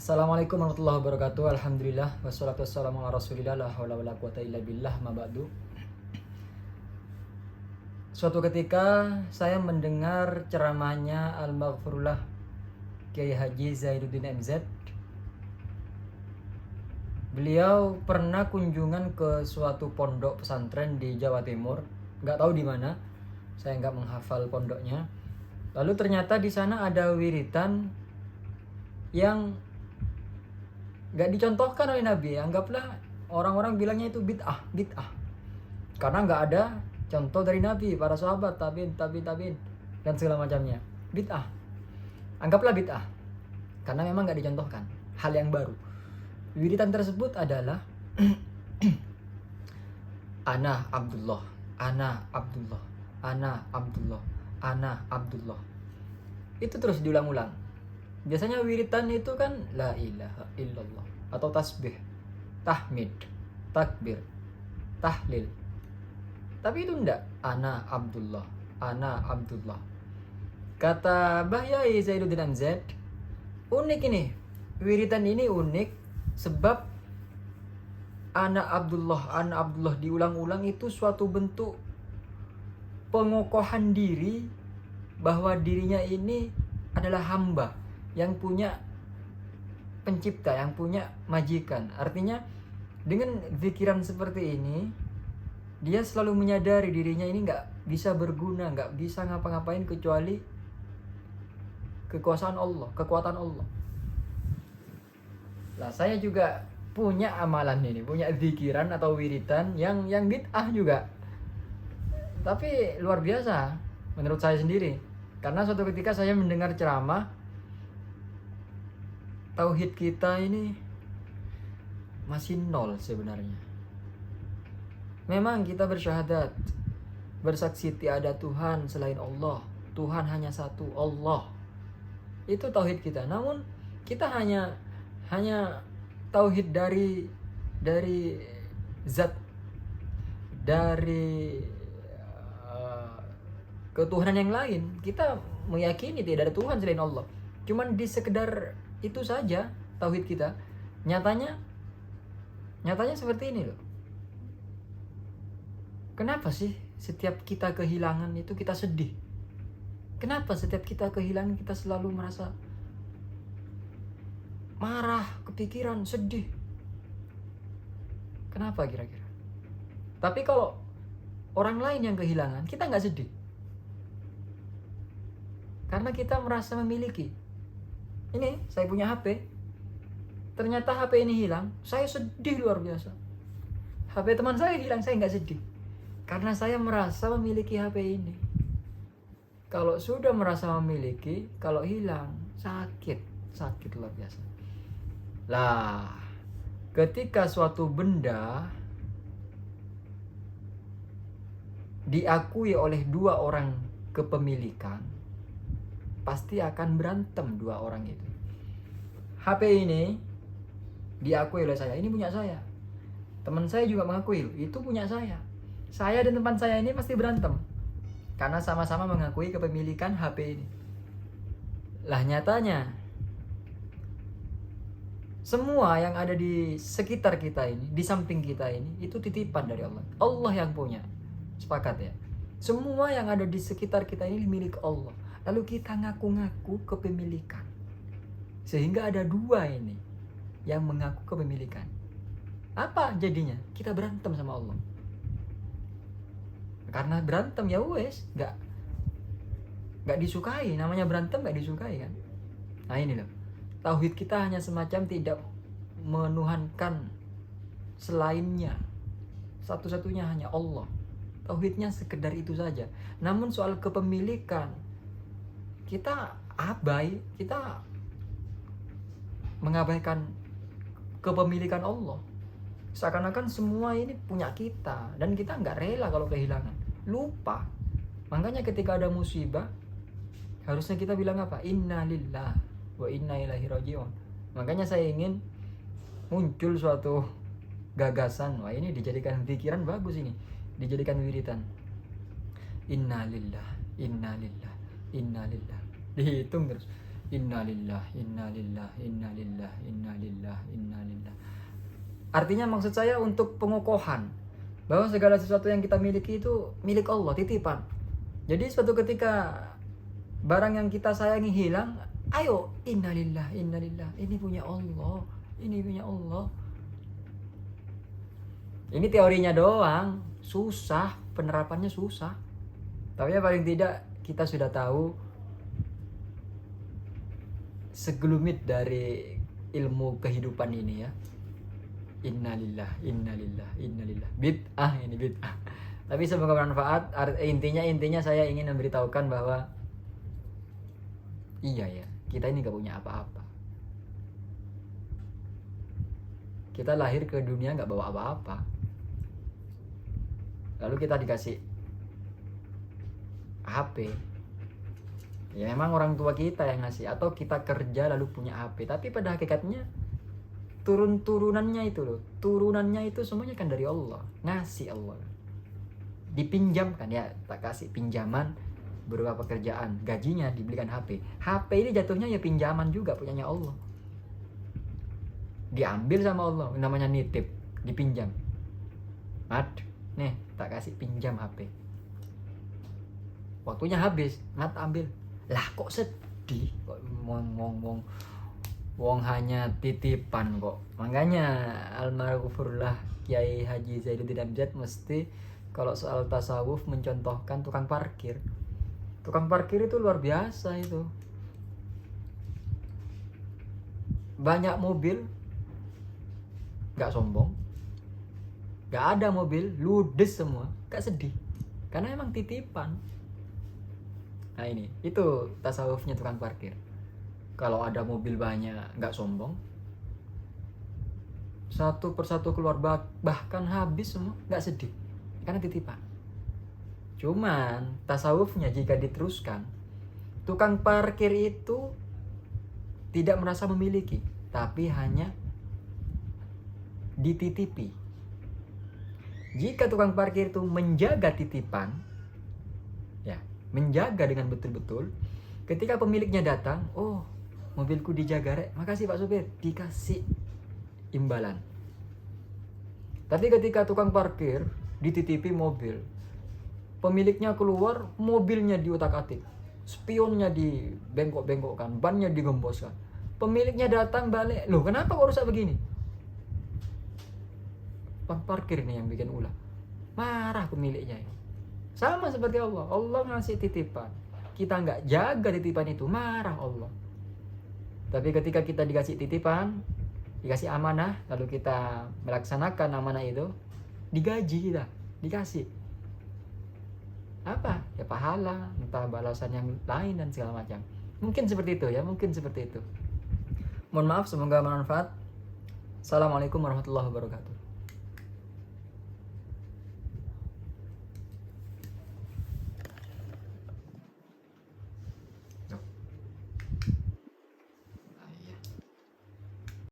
Assalamualaikum warahmatullahi wabarakatuh. Alhamdulillah wassalatu wassalamu ala Rasulillah la haula wala quwata illa billah ma ba'du. Suatu ketika saya mendengar ceramahnya Al-Maghfurullah Kiai Haji Zainuddin MZ. Beliau pernah kunjungan ke suatu pondok pesantren di Jawa Timur, nggak tahu di mana. Saya nggak menghafal pondoknya. Lalu ternyata di sana ada wiritan yang nggak dicontohkan oleh Nabi. Anggaplah orang-orang bilangnya itu bid'ah. Karena nggak ada contoh dari Nabi, para sahabat, tabiin, dan segala macamnya. Bid'ah. Anggaplah bid'ah. Karena memang nggak dicontohkan. Hal yang baru. Wiritan tersebut adalah Ana Abdullah, Ana Abdullah, Ana Abdullah, Ana Abdullah. Itu terus diulang-ulang. Biasanya wiritan itu kan la ilaha illallah atau tasbih, tahmid, takbir, tahlil. Tapi itu enggak, Ana Abdullah, Ana Abdullah. Kata Bahyai Zainuddin MZ, unik ini. Wiritan ini unik sebab Ana Abdullah diulang-ulang itu suatu bentuk pengokohan diri bahwa dirinya ini adalah hamba yang punya pencipta, yang punya majikan. Artinya dengan pikiran seperti ini, dia selalu menyadari dirinya ini nggak bisa berguna, nggak bisa ngapa-ngapain kecuali kekuasaan Allah, kekuatan Allah. Nah, saya juga punya amalan ini, punya pikiran atau wiritan yang bid'ah juga. Tapi luar biasa menurut saya sendiri. Karena suatu ketika saya mendengar ceramah, tauhid kita ini masih nol sebenarnya. Memang kita bersyahadat, bersaksi tiada Tuhan selain Allah, Tuhan hanya satu, Allah. Itu tauhid kita. Namun kita hanya tauhid dari zat, dari ketuhanan yang lain. Kita meyakini tidak ada Tuhan selain Allah. Cuman di sekedar itu saja tauhid kita. Nyatanya seperti ini loh. Kenapa sih setiap kita kehilangan itu kita sedih? Kenapa setiap kita kehilangan kita selalu merasa marah, kepikiran, sedih? Kenapa kira-kira? Tapi kalau orang lain yang kehilangan, kita nggak sedih. Karena kita merasa memiliki. Ini saya punya HP, ternyata HP ini hilang, saya sedih luar biasa. HP teman saya hilang, saya nggak sedih, karena saya merasa memiliki HP ini. Kalau sudah merasa memiliki, kalau hilang sakit luar biasa. Lah, ketika suatu benda diakui oleh dua orang kepemilikan, pasti akan berantem dua orang itu. HP ini diakui oleh saya, ini punya saya. Teman saya juga mengakui, itu punya saya. Saya dan teman saya ini pasti berantem karena sama-sama mengakui kepemilikan HP ini. Lah nyatanya semua yang ada di sekitar kita ini, di samping kita ini, itu titipan dari Allah. Allah yang punya. Sepakat ya? Semua yang ada di sekitar kita ini milik Allah. Lalu kita ngaku-ngaku kepemilikan. Sehingga ada dua ini yang mengaku kepemilikan. Apa jadinya? Kita berantem sama Allah. Karena berantem ya wes, nggak disukai. Namanya berantem nggak disukai kan. Nah ini loh. Tauhid kita hanya semacam tidak menuhankan selainnya. Satu-satunya hanya Allah. Tauhidnya sekedar itu saja. Namun soal kepemilikan, kita mengabaikan kepemilikan Allah. Seakan-akan semua ini punya kita, dan kita nggak rela kalau kehilangan. Lupa. Makanya ketika ada musibah, harusnya kita bilang apa? Inna lillah wa inna ilaihi rajiun. Makanya saya ingin muncul suatu gagasan. Wah, ini dijadikan pikiran bagus ini. Dijadikan wiritan. Inna lillah, inna lillah, inna lillah. Dihitung terus. Innalillah, innalillah, innalillah, innalillah, innalillah. Artinya maksud saya untuk pengokohan bahwa segala sesuatu yang kita miliki itu milik Allah, titipan. Jadi suatu ketika barang yang kita sayangi hilang, ayo innalillah, innalillah, ini punya Allah, ini punya Allah. Ini teorinya doang, susah, penerapannya susah. Tapi ya paling tidak kita sudah tahu segelumit dari ilmu kehidupan ini ya. Innalillah, innalillah, innalillah. Bid'ah ini bid'ah. Tapi semoga bermanfaat. Intinya saya ingin memberitahukan bahwa iya ya, kita ini gak punya apa-apa. Kita lahir ke dunia gak bawa apa-apa. Lalu kita dikasih HP. Ya memang orang tua kita yang ngasih, atau kita kerja lalu punya HP. Tapi pada hakikatnya turunannya itu semuanya kan dari Allah, ngasih Allah. Dipinjamkan ya, tak kasih pinjaman berupa pekerjaan, gajinya dibelikan HP. HP ini jatuhnya ya pinjaman juga punyanya Allah. Diambil sama Allah, namanya nitip, dipinjam. Mat, nih tak kasih pinjam HP. Waktunya habis, Mat ambil. Lah kok sedih, kok ngomong wong hanya titipan kok. Makanya almarhumullah Kiai Haji Zainuddin Amjad mesti kalau soal tasawuf mencontohkan tukang parkir. Tukang parkir itu luar biasa itu. Banyak mobil, gak sombong. Gak ada mobil, ludes semua, gak sedih. Karena emang titipan. Nah ini, itu tasawufnya tukang parkir. Kalau ada mobil banyak, gak sombong. Satu persatu keluar bahkan habis semua, gak sedih. Karena titipan. Cuman tasawufnya jika diteruskan, tukang parkir itu tidak merasa memiliki, tapi hanya dititipi. Jika tukang parkir itu menjaga titipan, ya, menjaga dengan betul-betul, ketika pemiliknya datang, oh mobilku dijaga rek, makasih Pak Supir, dikasih imbalan. Tapi ketika tukang parkir dititipi mobil, pemiliknya keluar, mobilnya diutak-atik, spionnya dibengkok-bengkokkan, bannya digemboskan. Pemiliknya datang balik, loh kenapa kok rusak begini? Tukang parkir ini yang bikin ulah, marah pemiliknya. Sama seperti Allah, Allah ngasih titipan, kita nggak jaga titipan itu, marah Allah. Tapi ketika kita dikasih titipan, dikasih amanah, lalu kita melaksanakan amanah itu, digaji kita, dikasih apa? Ya pahala, entah balasan yang lain dan segala macam. Mungkin seperti itu ya, mungkin seperti itu. Mohon maaf, semoga bermanfaat. Assalamualaikum warahmatullahi wabarakatuh.